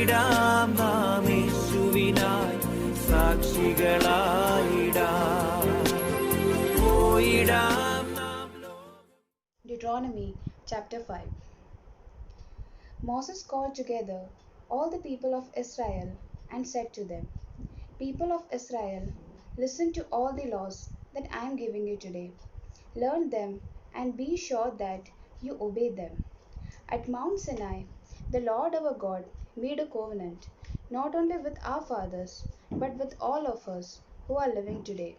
പോയിടാം നാം യേശുവിനായി സാക്ഷികളായിടാം. പോയിടാം നാം. Deuteronomy chapter 5. Moses called together all the people of Israel and said to them, People of Israel, listen to all the laws that I am giving you today. Learn them and be sure that you obey them. At Mount Sinai, the Lord our God made a covenant, not only with our fathers, but with all of us who are living today.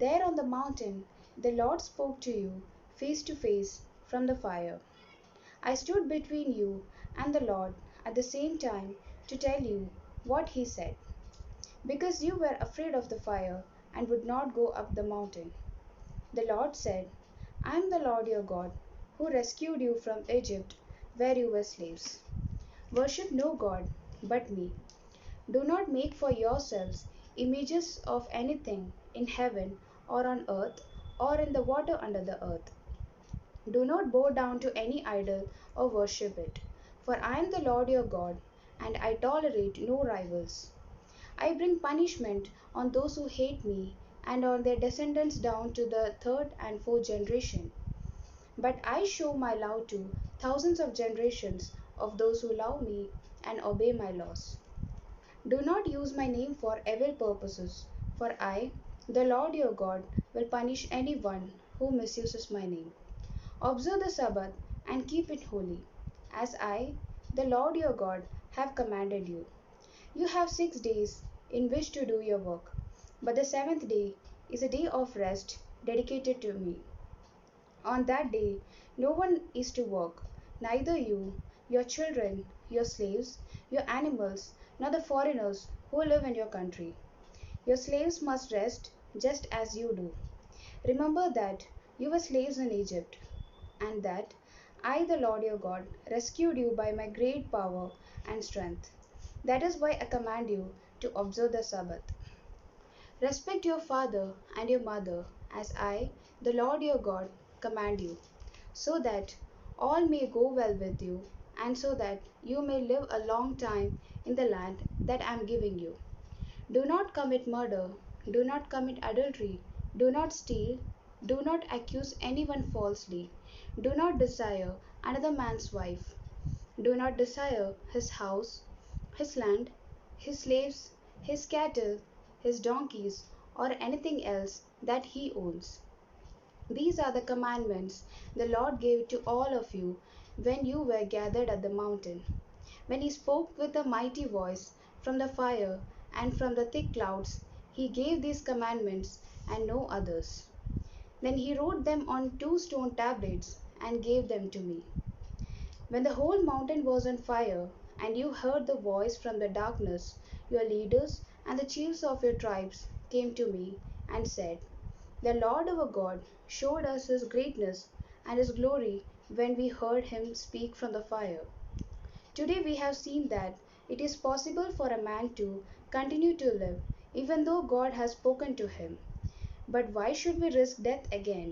There on the mountain, the Lord spoke to you face to face from the fire. I stood between you and the Lord at the same time to tell you what he said, because you were afraid of the fire and would not go up the mountain. The Lord said, I am the Lord your God, who rescued you from Egypt, where you were slaves. Worship no God but me. Do not make for yourselves images of anything in heaven or on earth or in the water under the earth. Do not bow down to any idol or worship it, for I am the Lord your God, and I tolerate no rivals. I bring punishment on those who hate me and on their descendants down to the third and fourth generation. But I show my love to thousands of generations of those who love me and obey my laws. Do not use my name for evil purposes, for I, the Lord your God, will punish anyone who misuses my name. Observe the Sabbath and keep it holy, as I, the Lord your God, have commanded you. You have 6 days in which to do your work, but the seventh day is a day of rest dedicated to me. On that day no one is to work, neither you, your children, your slaves, your animals, nor the foreigners who live in your country. Your slaves must rest just as you do. Remember that you were slaves in Egypt, and that I, the Lord your God, rescued you by my great power and strength. That is why I command you to observe the Sabbath. Respect your father and your mother, as I, the Lord your God, command you, so that all may go well with you, and so that you may live a long time in the land that I am giving you. Do not commit murder, do not commit adultery, do not steal, do not accuse anyone falsely, do not desire another man's wife, do not desire his house, his land, his slaves, his cattle, his donkeys, or anything else that he owns. These are the commandments the Lord gave to all of you when you were gathered at the mountain, when he spoke with a mighty voice from the fire and from the thick clouds. He gave these commandments and no others. Then he wrote them on 2 stone tablets and gave them to me. When the whole mountain was on fire, and you heard the voice from the darkness, your leaders and the chiefs of your tribes came to me and said, The Lord our God showed us his greatness and his glory when we heard him speak from the fire. Today we have seen that it is possible for a man to continue to live even though God has spoken to him. But why should we risk death again?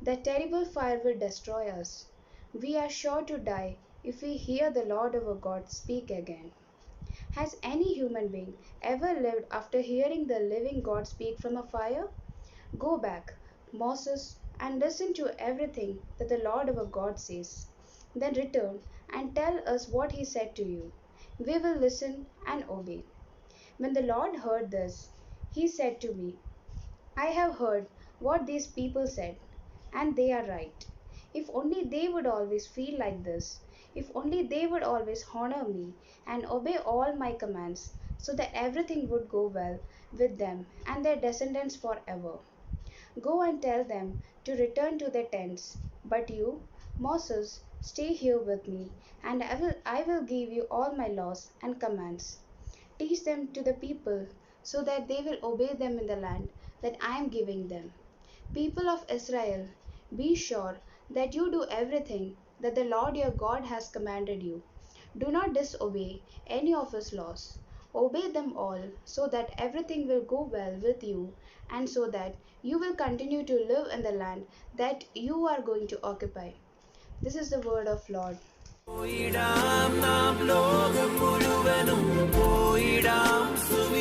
That terrible fire will destroy us. We are sure to die if we hear the Lord our God speak again. Has any human being ever lived after hearing the living God speak from a fire? Go back, Moses, and listen to everything that the Lord our God says. Then return and tell us what he said to you. We will listen and obey. When the Lord heard this, he said to me, I have heard what these people said, and they are right. If only they would always feel like this, if only they would always honor me and obey all my commands, so that everything would go well with them and their descendants forever. Go and tell them to return to their tents. But you, Moses, stay here with me, and I will give you all my laws and commands. Teach them to the people, so that they will obey them in the land that I am giving them. People of Israel, be sure that you do everything that the Lord your God has commanded you. Do not disobey any of his laws. Obey them all, so that everything will go well with you, and so that you will continue to live in the land that you are going to occupy. This is the word of Lord. പോയിടാം നാം ലോകം മുഴുവനും പോയിടാം സുവിശേഷം